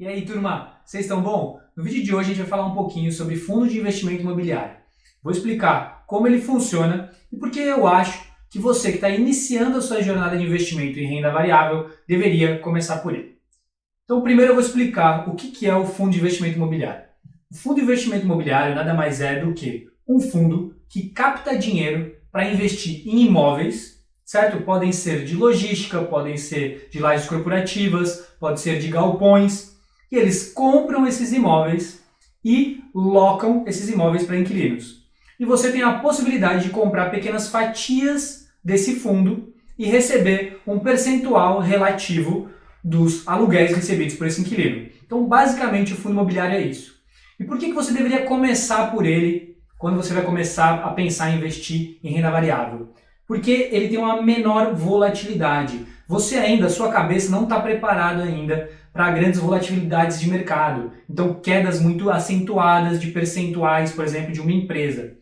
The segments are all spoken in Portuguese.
E aí, turma, vocês estão bom? No vídeo de hoje a gente vai falar um pouquinho sobre fundo de investimento imobiliário. Vou explicar como ele funciona e por que eu acho que você que está iniciando a sua jornada de investimento em renda variável deveria começar por ele. Então, primeiro eu vou explicar o que é o fundo de investimento imobiliário. O fundo de investimento imobiliário nada mais é do que um fundo que capta dinheiro para investir em imóveis, certo? Podem ser de logística, podem ser de lajes corporativas, pode ser de galpões. E eles compram esses imóveis e locam esses imóveis para inquilinos. E você tem a possibilidade de comprar pequenas fatias desse fundo e receber um percentual relativo dos aluguéis recebidos por esse inquilino. Então, basicamente, o fundo imobiliário é isso. E por que você deveria começar por ele quando você vai começar a pensar em investir em renda variável? Porque ele tem uma menor volatilidade. Você ainda, sua cabeça não está preparado ainda para grandes volatilidades de mercado. Então, quedas muito acentuadas de percentuais, por exemplo, de uma empresa.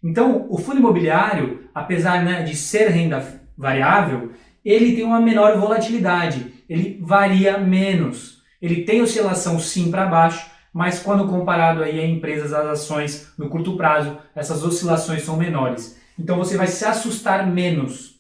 Então, o fundo imobiliário, apesar de ser renda variável, ele tem uma menor volatilidade. Ele varia menos. Ele tem oscilação sim para baixo, mas quando comparado aí a empresas, as ações no curto prazo, essas oscilações são menores. Então você vai se assustar menos.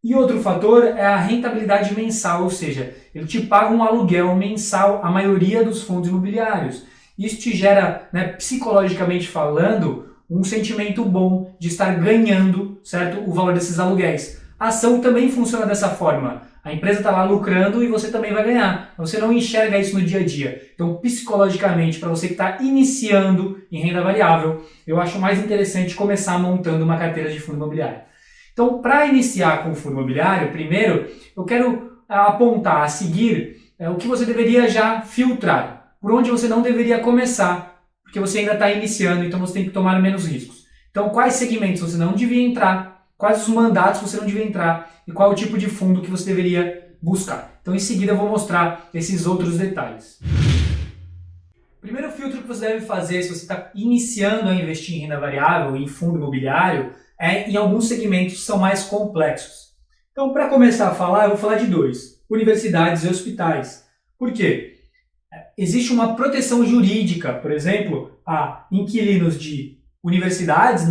E outro fator é a rentabilidade mensal, ou seja, ele te paga um aluguel mensal, a maioria dos fundos imobiliários. Isso te gera, psicologicamente falando, um sentimento bom de estar ganhando, certo, o valor desses aluguéis. A ação também funciona dessa forma. A empresa está lá lucrando e você também vai ganhar. Você não enxerga isso no dia a dia. Então, psicologicamente, para você que está iniciando em renda variável, eu acho mais interessante começar montando uma carteira de fundo imobiliário. Então, para iniciar com o fundo imobiliário, primeiro, eu quero apontar a seguir o que você deveria já filtrar. Por onde você não deveria começar, porque você ainda está iniciando, então você tem que tomar menos riscos. Então, quais segmentos você não devia entrar, quais os mandatos você não devia entrar e qual o tipo de fundo que você deveria buscar. Então, em seguida, eu vou mostrar esses outros detalhes. O primeiro filtro que você deve fazer se você está iniciando a investir em renda variável, em fundo imobiliário, é em alguns segmentos que são mais complexos. Então, para começar a falar, eu vou falar de dois: universidades e hospitais. Por quê? Existe uma proteção jurídica, por exemplo, a inquilinos de universidades,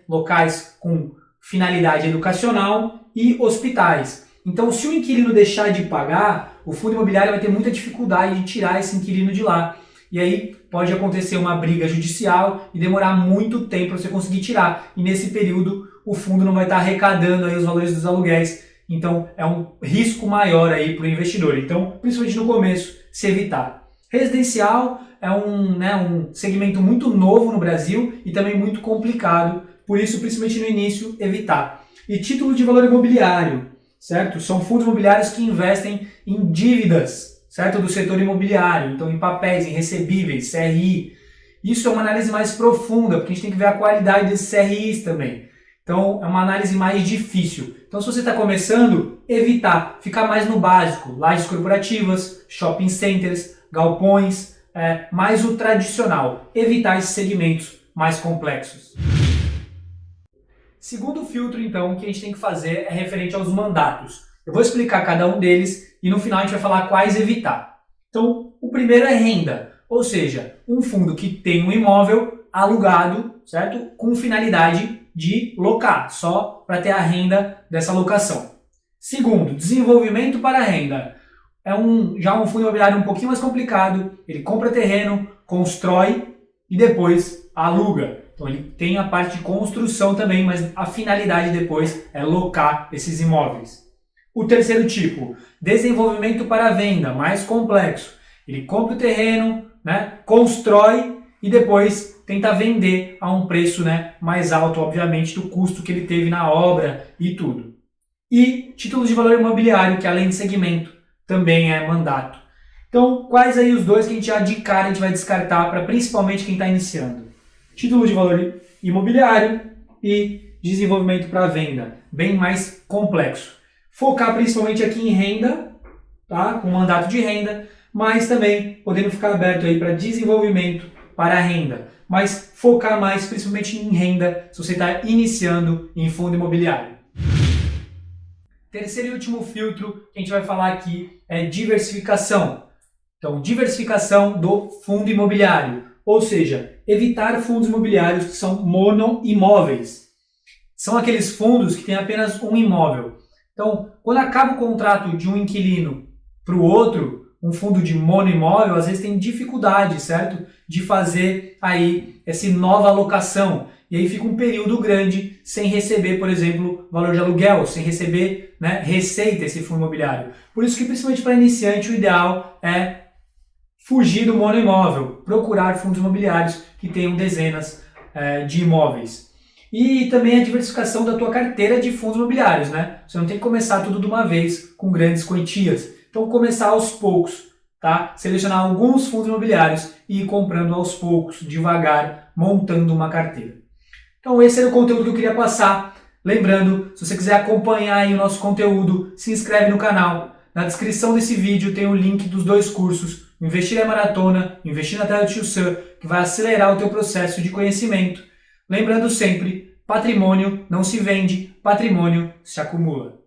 locais com finalidade educacional, e hospitais. Então, se o inquilino deixar de pagar, o fundo imobiliário vai ter muita dificuldade de tirar esse inquilino de lá. E aí pode acontecer uma briga judicial e demorar muito tempo para você conseguir tirar. E nesse período o fundo não vai estar arrecadando aí os valores dos aluguéis. Então é um risco maior aí para o investidor. Então, principalmente no começo, se evitar. Residencial é um segmento muito novo no Brasil e também muito complicado. Por isso, principalmente no início, evitar. E título de valor imobiliário, certo? São fundos imobiliários que investem em dívidas, certo? Do setor imobiliário, então em papéis, em recebíveis, CRI. Isso é uma análise mais profunda, porque a gente tem que ver a qualidade desses CRIs também. Então é uma análise mais difícil. Então, se você está começando, evitar, ficar mais no básico, lajes corporativas, shopping centers, galpões, mais o tradicional, evitar esses segmentos mais complexos. Segundo filtro, então, que a gente tem que fazer é referente aos mandatos. Eu vou explicar cada um deles e no final a gente vai falar quais evitar. Então, o primeiro é renda, ou seja, um fundo que tem um imóvel alugado, certo? Com finalidade de locar, só para ter a renda dessa locação. Segundo, desenvolvimento para renda. É já um fundo imobiliário um pouquinho mais complicado. Ele compra terreno, constrói e depois aluga. Então ele tem a parte de construção também, mas a finalidade depois é locar esses imóveis. O terceiro tipo, desenvolvimento para venda, mais complexo. Ele compra o terreno, constrói e depois tenta vender a um preço mais alto, obviamente, do custo que ele teve na obra e tudo. E títulos de valor imobiliário, que além de segmento, também é mandato. Então, quais aí os dois que a gente já de cara a gente vai descartar para principalmente quem está iniciando? Título de valor imobiliário e desenvolvimento para venda, bem mais complexo. Focar principalmente aqui em renda, tá? Com mandato de renda, mas também podendo ficar aberto aí para desenvolvimento para renda, mas focar mais principalmente em renda se você está iniciando em fundo imobiliário. Terceiro e último filtro que a gente vai falar aqui é diversificação. Então, diversificação do fundo imobiliário, ou seja, evitar fundos imobiliários que são monoimóveis. São aqueles fundos que têm apenas um imóvel. Então, quando acaba o contrato de um inquilino para o outro, um fundo de monoimóvel, às vezes tem dificuldade, certo? De fazer aí essa nova alocação. E aí fica um período grande sem receber, por exemplo, valor de aluguel, sem receber, né, receita esse fundo imobiliário. Por isso que, principalmente para iniciante, o ideal é fugir do monoimóvel, procurar fundos imobiliários que tenham dezenas de imóveis. E também a diversificação da tua carteira de fundos imobiliários, né? Você não tem que começar tudo de uma vez com grandes quantias. Então começar aos poucos, tá? Selecionar alguns fundos imobiliários e ir comprando aos poucos, devagar, montando uma carteira. Então esse era o conteúdo que eu queria passar. Lembrando, se você quiser acompanhar aí o nosso conteúdo, se inscreve no canal. Na descrição desse vídeo tem o link dos 2 cursos, Investir é Maratona, Investir na Tela do Tio Sam, que vai acelerar o teu processo de conhecimento. Lembrando sempre, patrimônio não se vende, patrimônio se acumula.